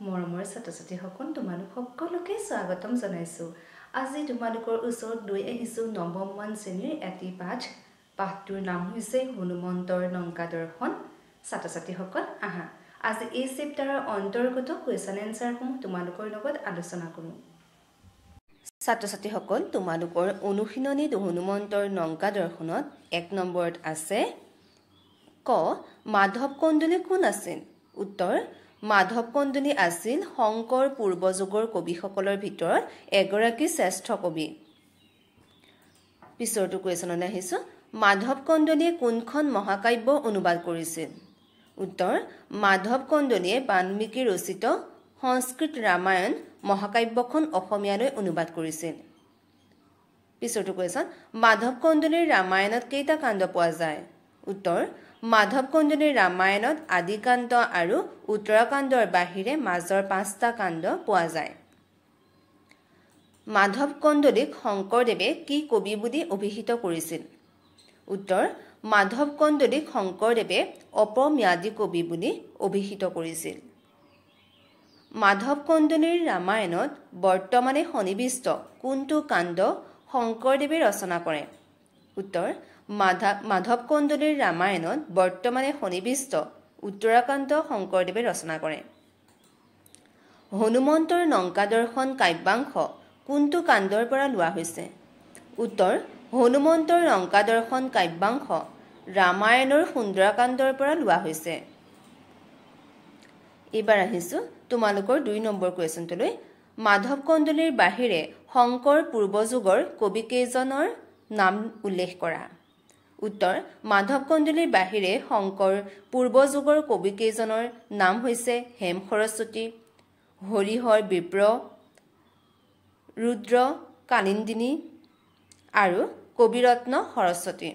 মৰমৰ ছাত্ৰ-ছাত্ৰীসকল তোমালোক সকলোকে স্বাগতম জনাইছো। আজি তোমালোকৰ ওচৰত লৈ আহিছো নৱম মান শ্ৰেণীৰ এটি পাঠটোৰ নাম হৈছে হনুমন্তৰ লংকা দৰ্শন। ছাত্ৰ-ছাত্ৰীসকল আহা আজি এই চেপ্টাৰৰ অন্তৰ্গত কুৱেশ্যন এনসাৰসমূহ তোমালোকৰ লগত আলোচনা কৰোঁ। ছাত্ৰ-ছাত্ৰীসকল তোমালোকৰ অনুশীলনীত হনুমন্তৰ লংকা দৰ্শনত 1 নম্বৰত আছে ক মাধৱ কন্দলী কোন আছিল? উত্তৰ মাধৱ কন্দলী আছিল শংকৰ পূৰ্বযুগৰ কবিসকলৰ ভিতৰত এগৰাকী শ্ৰেষ্ঠ কবি। পিছৰটো কুৱেশ্যনলৈ আহিছো মাধৱ কন্দলীয়ে কোনখন মহাকাব্য অনুবাদ কৰিছিল? উত্তৰ মাধৱ কন্দলীয়ে বাল্মীকি ৰচিত সংস্কৃত ৰামায়ণ মহাকাব্যখন অসমীয়ালৈ অনুবাদ কৰিছিল। পিছৰটো কুৱেশ্যন মাধৱ কন্দলীৰ ৰামায়ণত কেইটা কাণ্ড পোৱা যায়? উত্তৰ মাধৱ কন্দলীৰ ৰামায়ণত আদিকাণ্ড আৰু উত্তৰাকাণ্ডৰ বাহিৰে মাজৰ 5টা কাণ্ড পোৱা যায়। মাধৱ কন্দলীক শংকৰদেৱে কি কবি বুলি অভিহিত কৰিছিল? উত্তৰ মাধৱ কন্দলীক শংকৰদেৱে অপম্যাদী কবি বুলি অভিহিত কৰিছিল। মাধৱ কন্দলীৰ ৰামায়ণত বৰ্তমানে সন্নিৱিষ্ট কোনটো কাণ্ড শংকৰদেৱে ৰচনা কৰে? উত্তৰ মাধৱ কন্দলীৰ ৰামায়ণত বৰ্তমানে সন্নিৱিষ্ট উত্তৰাকাণ্ড শংকৰদেৱে ৰচনা কৰে। হনুমন্তৰ লংকা দৰ্শন কাব্যাংশ কোনটো কাণ্ডৰ পৰা লোৱা হৈছে? উত্তৰ হনুমন্তৰ লংকা দৰ্শন কাব্যাংশ ৰামায়ণৰ সুন্দৰাকাণ্ডৰ পৰা লোৱা হৈছে। এইবাৰ আহিছো তোমালোকৰ 2 নম্বৰ কুৱেশ্যনটোলৈ। মাধৱ কন্দলীৰ বাহিৰে শংকৰ পূৰ্বযুগৰ কবি কেইজনৰ নাম উল্লেখ কৰা। উত্তৰ মাধৱ কন্দলীৰ বাহিৰে শংকৰ পূৰ্বযুগৰ কবি কেইজনৰ নাম হৈছে হেম সৰস্বতী, হৰিহৰ বিপ্ৰ, ৰুদ্ৰ কালিন্দিনী আৰু কবিৰত্ন সৰস্বতী।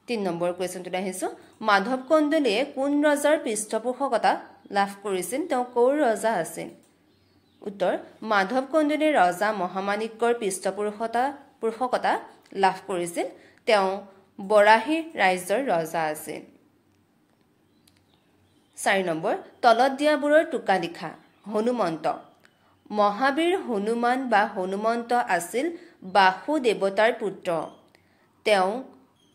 3 নম্বৰ কুৱেশ্যনটোলৈ আহিছো মাধৱ কন্দলীয়ে কোন ৰজাৰ পৃষ্ঠপোষকতা লাভ কৰিছিল? তেওঁ ক'ৰ ৰজা আছিল? উত্তৰ মাধৱ কন্দলীয়ে ৰজা মহামাণিক্যৰ পৃষ্ঠপোষকতা লাভ কৰিছিল। তেওঁ বৰাহী ৰাজ্যৰ ৰজা আছিল। 4 নম্বৰ তলত দিয়াবোৰৰ টোকা লিখা। হনুমন্ত মহাবীৰ হনুমান বা হনুমন্ত আছিল বাসু দেৱতাৰ পুত্ৰ।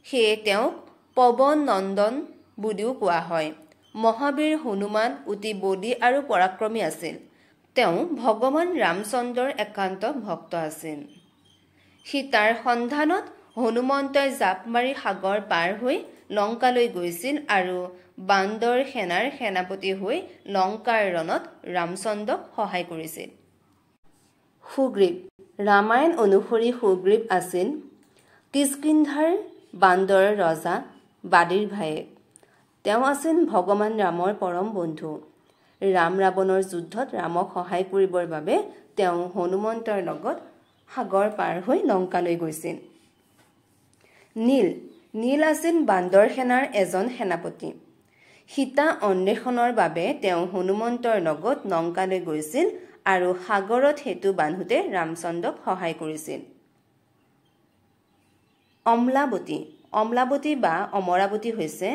সেয়ে তেওঁক পৱন নন্দন বুলিও কোৱা হয়। মহাবীৰ হনুমান অতি বলি আৰু পৰাক্ৰমী আছিল। তেওঁ ভগৱান ৰামচন্দ্ৰৰ একান্ত ভক্ত আছিল। সীতাৰ সন্ধানত হনুমন্তই জাপ মাৰি সাগৰ পাৰ হৈ লংকালৈ গৈছিল আৰু বান্দৰ সেনাৰ সেনাপতি হৈ লংকাৰ ৰণত ৰামচন্দ্ৰক সহায় কৰিছিল। সুগ্ৰীৱ ৰামায়ণ অনুসৰি সুগ্ৰীৱ আছিল কিষ্কিন্ধাৰ বান্দৰৰ ৰজা বালীৰ ভায়েক। তেওঁ আছিল ভগৱান ৰামৰ পৰম বন্ধু। ৰাম ৰাৱণৰ যুদ্ধত ৰামক সহায় কৰিবৰ বাবে তেওঁ হনুমন্তৰ লগত সাগৰ পাৰ হৈ লংকালৈ গৈছিল। নীল আছিল বান্দৰ সেনাৰ এজন সেনাপতি। সীতা অন্বেষণৰ বাবে তেওঁ হনুমন্তৰ লগত লংকালৈ গৈছিল আৰু সাগৰত সেতু বান্ধোতে ৰামচন্দ্ৰক সহায় কৰিছিল। অমলাৱতী বা অমৰাৱতী হৈছে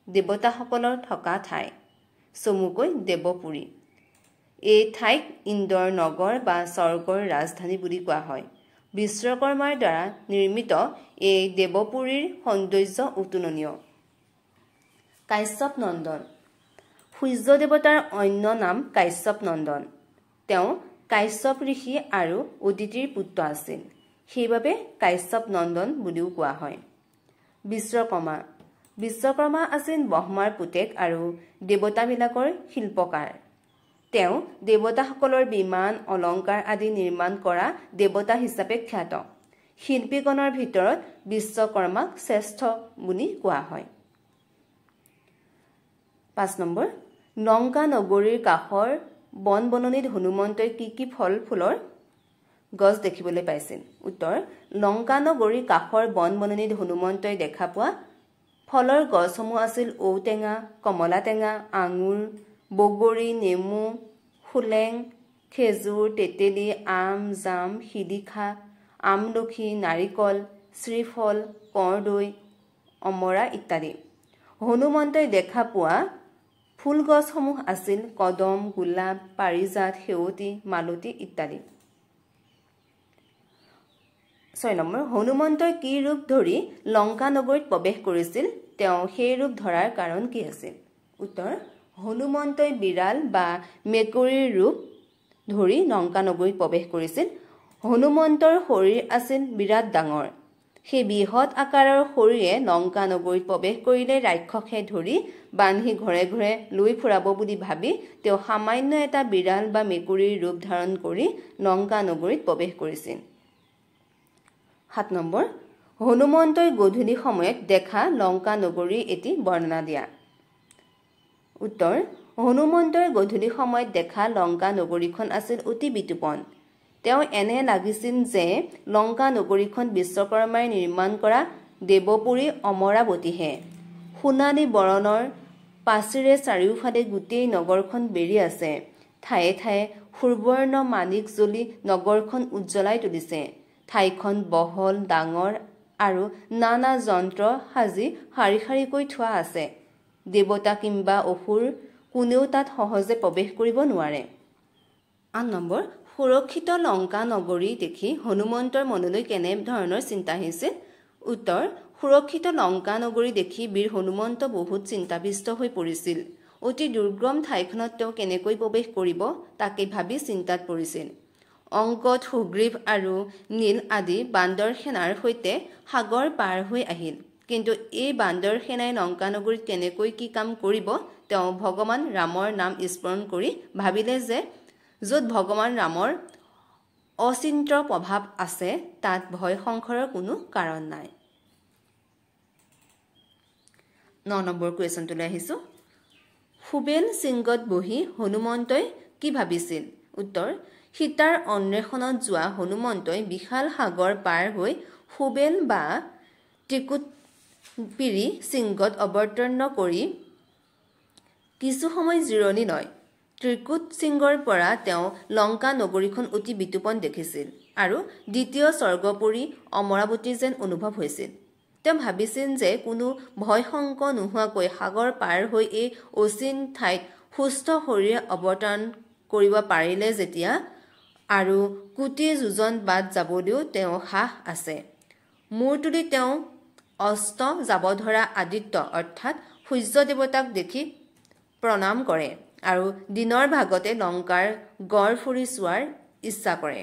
দেৱতাসকলৰ থকা ঠাই, চমুকৈ দেৱপুৰী। এই ঠাইক ইন্দ্ৰৰ নগৰ বা স্বৰ্গৰ ৰাজধানী বুলি কোৱা হয়। বিশ্বকৰ্মাৰ দ্বাৰা নিৰ্মিত এই দেৱপুৰীৰ সৌন্দৰ্য অতুলনীয়। কাশ্যপ নন্দন সূৰ্য দেৱতাৰ অন্য নাম কাশ্যপ নন্দন। তেওঁ কাশ্যপ ঋষি আৰু অদিতিৰ পুত্ৰ আছিল। সেইবাবে কাশ্যপ নন্দন বুলিও কোৱা হয়। বিশ্বকৰ্মা আছিল ব্ৰহ্মাৰ পুতেক আৰু দেৱতাবিলাকৰ শিল্পকাৰ। তেওঁ দেৱতাসকলৰ বিমান অলংকাৰ আদি নিৰ্মাণ কৰা দেৱতা হিচাপে খ্যাত। শিল্পীগণৰ ভিতৰত বিশ্বকৰ্মাক শ্ৰেষ্ঠ বুলি কোৱা হয়। 5 নম্বৰ লংকা নগৰীৰ কাষৰ বন বননিত হনুমন্তই কি ফল ফুলৰ গছ দেখিবলৈ পাইছিল? উত্তৰ লংকা নগৰীৰ কাষৰ বন বননিত হনুমন্তই দেখা পোৱা ফলৰ গছসমূহ আছিল ঔটেঙা, কমলা টেঙা, আঙুৰ, বগৰী, নেমু, সোলেং, খেজুৰ, তেতেলী, আম, জাম, শিলিখা, আমলখি, নাৰিকল, শ্ৰীফল, কৰ্দৈ, অমৰা ইত্যাদি। হনুমন্তই দেখা পোৱা ফুল গছসমূহ আছিল কদম, গোলাপ, পাৰিজাত, সেউতী, মালতী ইত্যাদি। 6 নম্বৰ, হনুমন্তই কি ৰূপ ধৰি লংকা নগৰীত প্ৰৱেশ কৰিছিল? তেওঁ সেই ৰূপ ধৰাৰ কাৰণ কি আছিল? উত্তৰ, হনুমন্তই বিৰাল বা মেকুৰীৰ ৰূপ ধৰি লংকা নগৰীত প্ৰৱেশ কৰিছিল। হনুমন্তৰ শৰীৰ আছিল বিৰাট ডাঙৰ। সেই বৃহৎ আকাৰৰ শৰীৰে লংকা নগৰীত প্ৰৱেশ কৰিলে ৰাক্ষসে ধৰি বান্ধি ঘৰে ঘৰে লৈ ফুৰাব বুলি ভাবি তেওঁ সামান্য এটা বিৰাল বা মেকুৰীৰ ৰূপ ধাৰণ কৰি লংকা নগৰীত প্ৰৱেশ কৰিছিল। 7 নম্বৰ, হনুমন্তই গধূলি সময়ত দেখা লংকা নগৰীৰ এটি বৰ্ণনা দিয়া। উত্তৰ, হনুমন্তই গধূলি সময়ত দেখা লংকা নগৰীখন আছিল অতি বিতোপন। তেওঁ এনে লাগিছিল যে লংকা নগৰীখন বিশ্বকৰ্মাই নিৰ্মাণ কৰা দেৱপুৰী অমৰাৱতীহে। সোণালী বৰণৰ পাচিৰে চাৰিওফালে গোটেই নগৰখন বেৰি আছে। ঠায়ে ঠায়ে সুবৰ্ণ মাণিক জ্বলি নগৰখন উজ্বলাই তুলিছে। ঠাইখন বহল, ডাঙৰ আৰু নানা যন্ত্ৰ সাজি শাৰী শাৰীকৈ থোৱা আছে। দেৱতা কিম্বা অসুৰ কোনেও তাত সহজে প্ৰৱেশ কৰিব নোৱাৰে। 8 নম্বৰ, সুৰক্ষিত লংকা নগৰী দেখি হনুমন্তৰ মনলৈ কেনে ধৰণৰ চিন্তা আহিছিল? উত্তৰ, সুৰক্ষিত লংকা নগৰী দেখি বীৰ হনুমন্ত বহুত চিন্তাবিষ্ট হৈ পৰিছিল। অতি দুৰ্গম ঠাইখনত তেওঁ কেনেকৈ প্ৰৱেশ কৰিব তাকে ভাবি চিন্তাত পৰিছিল। অংকদ, সুগ্ৰীৱ আৰু নীল আদি বান্দৰ সেনাৰ সৈতে সাগৰ পাৰ হৈ আহিল। কিন্তু এই বান্দৰ সেনাই লংকা নগৰীত কেনেকৈ কি কাম কৰিব তেওঁ ভগৱান ৰামৰ নাম স্মৰণ কৰি ভাবিলে যে য'ত ভগৱান ৰামৰ অচিন্ত্য প্ৰভাৱ আছে তাত ভয় সংশয়ৰ কোনো কাৰণ নাই। 9 নম্বৰ কুৱেশ্যনটোলৈ আহিছোঁ। সুবেল শৃংগত বহি হনুমন্তই কি ভাবিছিল? উত্তৰ, সীতাৰ অন্বেষণত যোৱা হনুমন্তই বিশাল সাগৰ পাৰ হৈ সুবেল বা ত্ৰিকুটপিৰি শৃংগত অৱতৰণ কৰি কিছু সময় জিৰণি লয়। ত্ৰিকুট শৃংগৰ পৰা তেওঁ লংকা নগৰীখন অতি বিতোপন দেখিছিল আৰু দ্বিতীয় স্বৰ্গপুৰী অমৰাৱতী যেন অনুভৱ হৈছিল। তেওঁ ভাবিছিল যে কোনো ভয় শংক নোহোৱাকৈ সাগৰ পাৰ হৈ এই অচিন ঠাইত সুস্থ শৰীৰে অৱতৰণ কৰিব পাৰিলে যেতিয়া আৰু কোটি যোজন বাট যাবলৈও তেওঁ সাহ আছে। মূৰ তুলি তেওঁ অস্ত যাব ধৰা আদিত্য অৰ্থাৎ সূৰ্য দেৱতাক দেখি প্ৰণাম কৰে আৰু দিনৰ ভাগতে লংকাৰ গড় ফুৰি চোৱাৰ ইচ্ছা কৰে।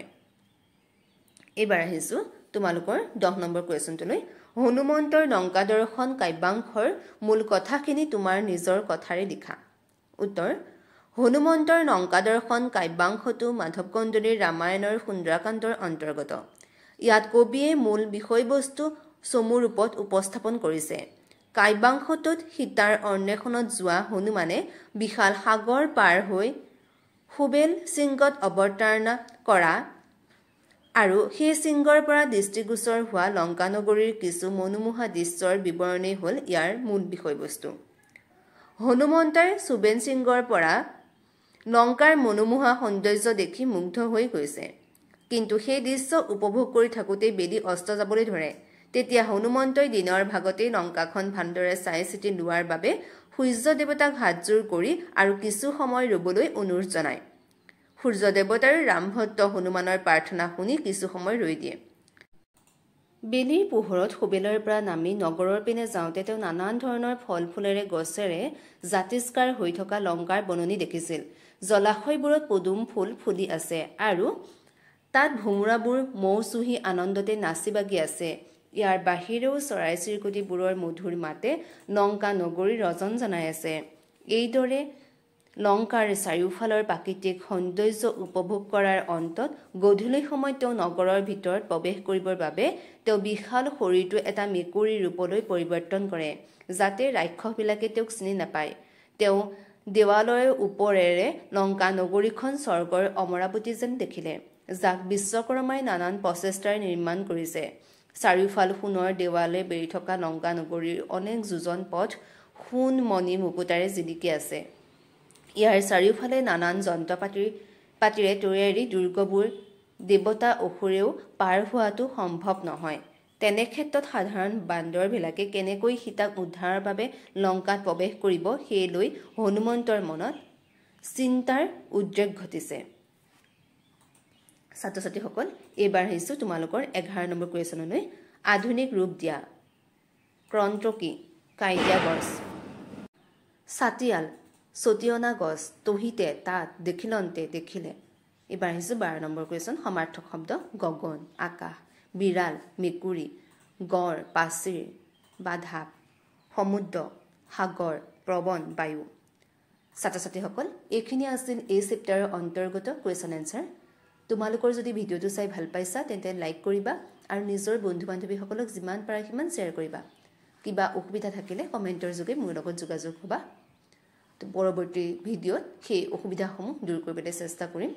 এইবাৰ আহিছোঁ তোমালোকৰ 10 নম্বৰ কুৱেশ্যনটোলৈ। হনুমন্তৰ লংকা দৰ্শন কাব্যাংশৰ মূল কথাখিনি তোমাৰ নিজৰ কথাৰে লিখা। উত্তৰ, হনুমন্তৰ লংকা দৰ্শন কাব্যাংশটো মাধৱ কন্দলীৰ ৰামায়ণৰ সুন্দৰাকাণ্ডৰ অন্তৰ্গত। ইয়াত কবিয়ে মূল বিষয়বস্তু চমু ৰূপত উপস্থাপন কৰিছে। কাব্যাংশটোত সীতাৰ অন্বেষণত যোৱা হনুমানে বিশাল সাগৰ পাৰ হৈ সুবেল শৃংগত অৱতৰণ কৰা আৰু সেই শৃংগৰ পৰা দৃষ্টিগোচৰ হোৱা লংকা নগৰীৰ কিছু মনোমোহা দৃশ্যৰ বিৱৰণেই হ'ল ইয়াৰ মূল বিষয়বস্তু। হনুমন্তই সুবেল শৃংগৰ পৰা লংকাৰ মনোমোহা সৌন্দৰ্য দেখি মুগ্ধ হৈ গৈছে। কিন্তু সেই দৃশ্য উপভোগ কৰি থাকোঁতেই বেলি অস্ত যাবলৈ ধৰে। তেতিয়া হনুমন্তই দিনৰ ভাগতেই লংকাখন ভালদৰে চাই চিতি লোৱাৰ বাবে সূৰ্য দেৱতাক হাতযোৰ কৰি আৰু কিছু সময় ৰবলৈ অনুৰোধ জনায়। সূৰ্য দেৱতাৰ ৰামভক্ত হনুমানৰ প্ৰাৰ্থনা শুনি কিছু সময় ৰৈ দিয়ে। বেলিৰ পোহৰত সুবেলৰ পৰা নামি নগৰৰ পিনে যাওঁতে তেওঁ নানান ধৰণৰ ফল ফুলেৰে গছেৰে জাতিষ্কাৰ হৈ থকা লংকাৰ বননি দেখিছিল। জলাশয়বোৰত পদুম ফুল ফুলি আছে আৰু তাত ভোমোৰাবোৰ মৌ চুহি আনন্দতে নাচি বাগি আছে। ইয়াৰ বাহিৰেও চৰাই চিৰিকটিবোৰৰ মধুৰ মাতে লংকা নগৰীৰ ৰজন জনাই আছে। এইদৰে লংকাৰ চাৰিওফালৰ প্ৰাকৃতিক সৌন্দৰ্য উপভোগ কৰাৰ অন্তত গধূলি সময়ত তেওঁ নগৰৰ ভিতৰত প্ৰৱেশ কৰিবৰ বাবে তেওঁ বিশাল শৰীৰটো এটা মেকুৰীৰ ৰূপলৈ পৰিৱৰ্তন কৰে যাতে ৰাক্ষসবিলাকে তেওঁক চিনি নাপায়। তেওঁ দেৱালয়ৰ ওপৰেৰে লংকা নগৰীখন স্বৰ্গৰ অমৰাৱতী যেন দেখিলে, যাক বিশ্বকৰ্মাই নানান প্ৰচেষ্টাৰে নিৰ্মাণ কৰিছে। চাৰিওফাল সোণৰ দেৱালে বেৰি থকা লংকা নগৰীৰ অনেক যোজন পথ সোণ মণি মুকুতাৰে জিলিকি আছে। ইয়াৰ চাৰিওফালে নানান যন্ত্ৰ পাতিৰে তৈয়াৰী দুৰ্গবোৰ দেৱতা অসুৰেও পাৰ হোৱাটো সম্ভৱ নহয়। তেনে ক্ষেত্ৰত সাধাৰণ বান্দৰবিলাকে কেনেকৈ সীতাক উদ্ধাৰৰ বাবে লংকাত প্ৰৱেশ কৰিব সেই লৈ হনুমন্তৰ মনত চিন্তাৰ উদ্ৰেক ঘটিছে। ছাত্ৰ ছাত্ৰীসকল, এইবাৰ আহিছোঁ তোমালোকৰ 11 নম্বৰ কুৱেশ্যনলৈ। আধুনিক ৰূপ দিয়া। ক্ৰন্ত্ৰকী, কাঁইটীয়া গছ। ছাতিয়াল, চটিয়না গছ, তহিতে, তাত, দেখিলন্তে, দেখিলে। এইবাৰ আহিছোঁ 12 নম্বৰ কুৱেশ্যন। সমাৰ্থক শব্দ। গগন, আকাশ, বিৰাল, মেকুৰী, গড়, পাচিৰ, বাধা, সমুদ্ৰ, সাগৰ, প্ৰবন, বায়ু। ছাত্ৰ ছাত্ৰীসকল, এইখিনি আছিল এই চেপ্টাৰৰ অন্তৰ্গত কুৱেশ্যন এনচাৰ। তোমালোকৰ যদি ভিডিঅ'টো চাই ভাল পাইছা তেন্তে লাইক কৰিবা আৰু নিজৰ বন্ধু বান্ধৱীসকলক যিমান পাৰা সিমান শ্বেয়াৰ কৰিবা। কিবা অসুবিধা থাকিলে কমেণ্টৰ যোগে মোৰ লগত যোগাযোগ হ'বা। তো পৰৱৰ্তী ভিডিঅ'ত সেই অসুবিধাসমূহ দূৰ কৰিবলৈ চেষ্টা কৰিম।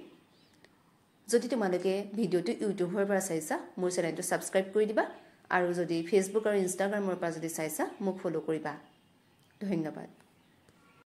যদি তোমালোকে ভিডিঅ'টো ইউটিউবৰ পৰা চাইছা মোৰ চেনেলটো ছাবস্ক্ৰাইব কৰি দিবা আৰু যদি ফেচবুক আৰু ইনষ্টাগ্ৰামৰ পৰা যদি চাইছা মোক ফ'ল' কৰিবা। ধন্যবাদ।